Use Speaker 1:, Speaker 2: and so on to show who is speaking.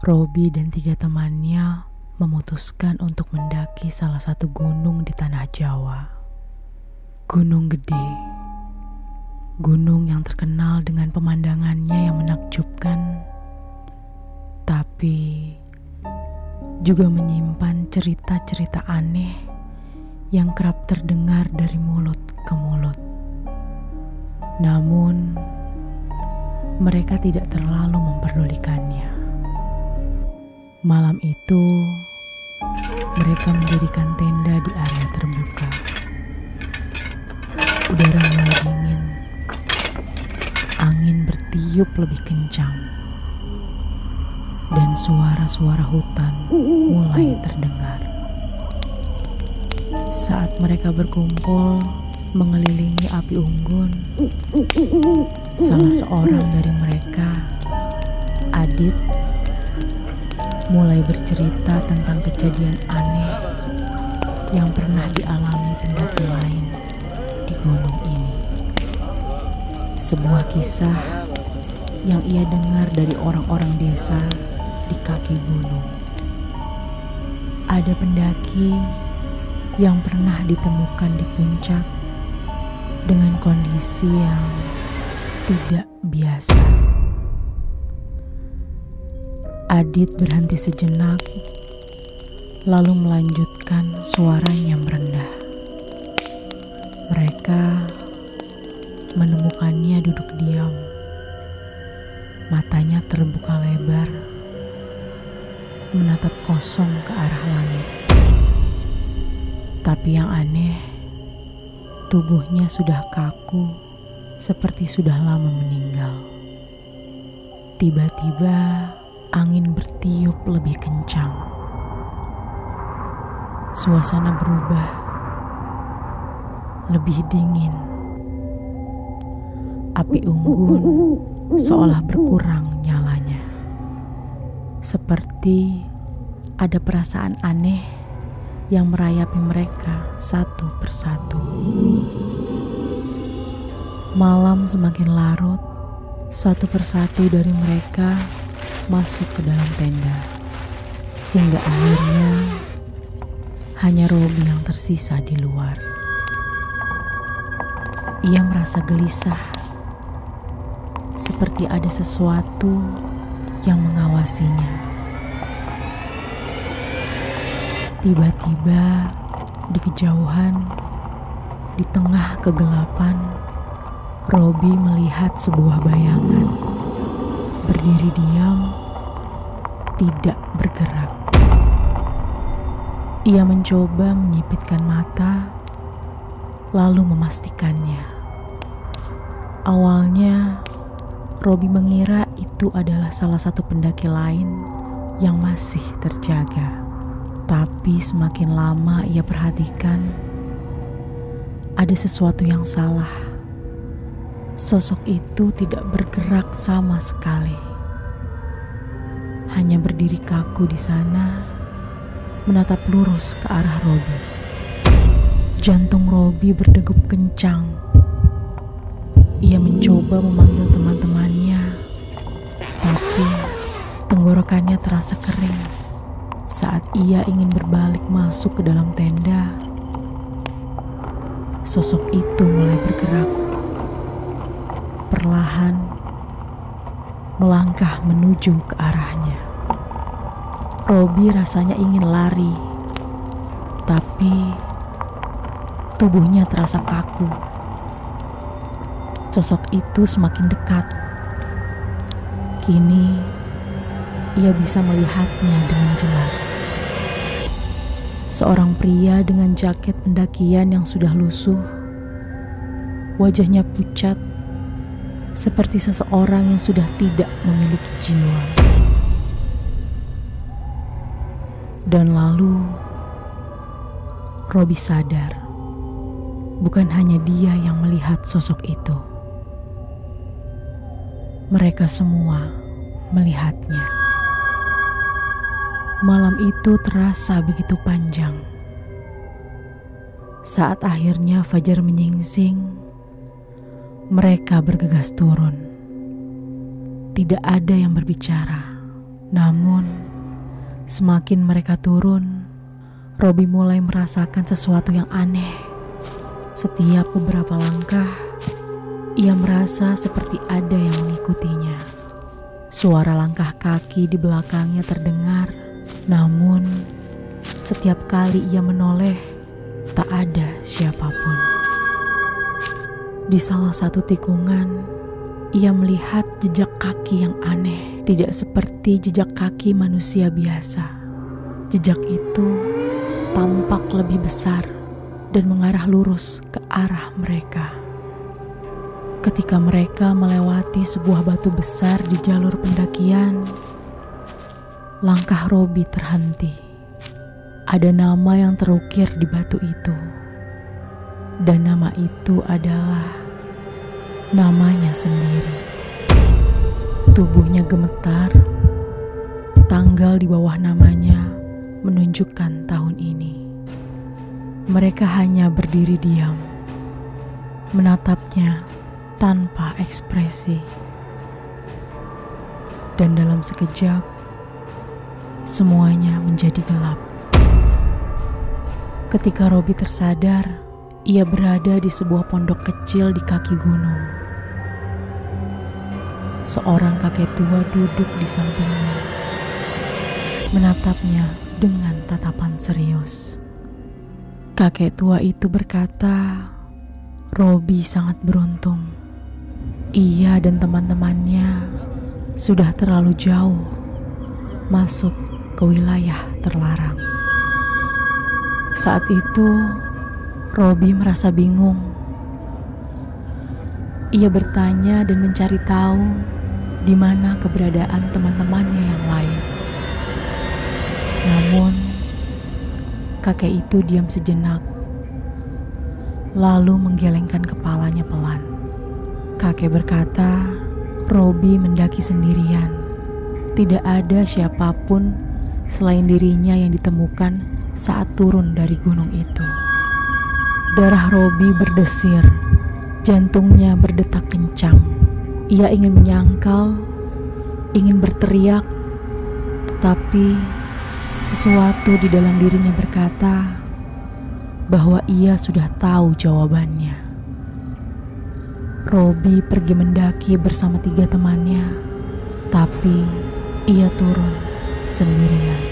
Speaker 1: Robi dan 3 temannya memutuskan untuk mendaki salah satu gunung di tanah Jawa. Gunung Gede. Gunung yang terkenal dengan pemandangannya yang menakjubkan, tapi juga menyimpan cerita-cerita aneh yang kerap terdengar dari mulut ke mulut. Namun, mereka tidak terlalu memperdulikannya. Malam itu, mereka mendirikan tenda di area terbuka. Udara mulai dingin, angin bertiup lebih kencang, dan suara-suara hutan mulai terdengar. Saat mereka berkumpul mengelilingi api unggun, salah seorang dari mereka, Adit, mulai bercerita tentang kejadian aneh yang pernah dialami pendaki lain di gunung ini. Sebuah kisah yang ia dengar dari orang-orang desa di kaki gunung. Ada pendaki yang pernah ditemukan di puncak dengan kondisi yang tidak biasa. Adit berhenti sejenak, lalu melanjutkan suaranya merendah. Mereka menemukannya duduk diam, matanya terbuka lebar, menatap kosong ke arah langit. Tapi yang aneh, tubuhnya sudah kaku, seperti sudah lama meninggal. Tiba-tiba angin bertiup lebih kencang. Suasana berubah, lebih dingin. Api unggun seolah berkurang nyalanya. Seperti ada perasaan aneh yang merayapi mereka satu persatu. Malam semakin larut, satu persatu dari mereka masuk ke dalam tenda. Hingga akhirnya hanya Robi yang tersisa di luar. Ia merasa gelisah, seperti ada sesuatu yang mengawasinya. Tiba-tiba di kejauhan, di tengah kegelapan, Robi melihat sebuah bayangan berdiri diam, tidak bergerak. Ia mencoba menyipitkan mata, lalu memastikannya. Awalnya, Robi mengira itu adalah salah satu pendaki lain yang masih terjaga. Tapi semakin lama ia perhatikan, ada sesuatu yang salah. Sosok itu tidak bergerak sama sekali. Hanya berdiri kaku di sana, menatap lurus ke arah Robi. Jantung Robi berdegup kencang. Ia mencoba memanggil teman-temannya, tapi tenggorokannya terasa kering. Saat ia ingin berbalik masuk ke dalam tenda, sosok itu mulai bergerak. Perlahan melangkah menuju ke arahnya. Robi rasanya ingin lari, tapi tubuhnya terasa kaku. Sosok itu semakin dekat. Kini ia bisa melihatnya dengan jelas. Seorang pria dengan jaket pendakian yang sudah lusuh, wajahnya pucat, seperti seseorang yang sudah tidak memiliki jiwa. Dan lalu Robi sadar, bukan hanya dia yang melihat sosok itu. Mereka semua melihatnya. Malam itu terasa begitu panjang. Saat akhirnya fajar menyingsing, mereka bergegas turun. Tidak ada yang berbicara, Namun, semakin mereka turun, Robby mulai merasakan sesuatu yang aneh. Setiap beberapa langkah, ia merasa seperti ada yang mengikutinya. Suara langkah kaki di belakangnya terdengar, namun setiap kali ia menoleh, tak ada siapapun. Di salah satu tikungan, ia melihat jejak kaki yang aneh, tidak seperti jejak kaki manusia biasa. Jejak itu tampak lebih besar dan mengarah lurus ke arah mereka. Ketika mereka melewati sebuah batu besar di jalur pendakian, langkah Robby terhenti. Ada nama yang terukir di batu itu, dan nama itu adalah namanya sendiri. Tubuhnya gemetar, tanggal di bawah namanya menunjukkan tahun ini. Mereka hanya berdiri diam, menatapnya tanpa ekspresi. Dan dalam sekejap, semuanya menjadi gelap. Ketika Robby tersadar, ia berada di sebuah pondok kecil di kaki gunung. Seorang kakek tua duduk di sampingnya, menatapnya dengan tatapan serius. Kakek tua itu berkata, Robby sangat beruntung. Ia dan teman-temannya sudah terlalu jauh masuk ke wilayah terlarang. Saat itu, Robby merasa bingung. Ia bertanya dan mencari tahu di mana keberadaan teman-temannya yang lain. Namun, kakek itu diam sejenak, lalu menggelengkan kepalanya pelan. Kakek berkata, Robby mendaki sendirian. Tidak ada siapapun selain dirinya yang ditemukan saat turun dari gunung itu. Darah Robby berdesir, jantungnya berdetak kencang. Ia ingin menyangkal, ingin berteriak, tetapi sesuatu di dalam dirinya berkata bahwa ia sudah tahu jawabannya. Robby pergi mendaki bersama 3 temannya, tapi ia turun sendirian.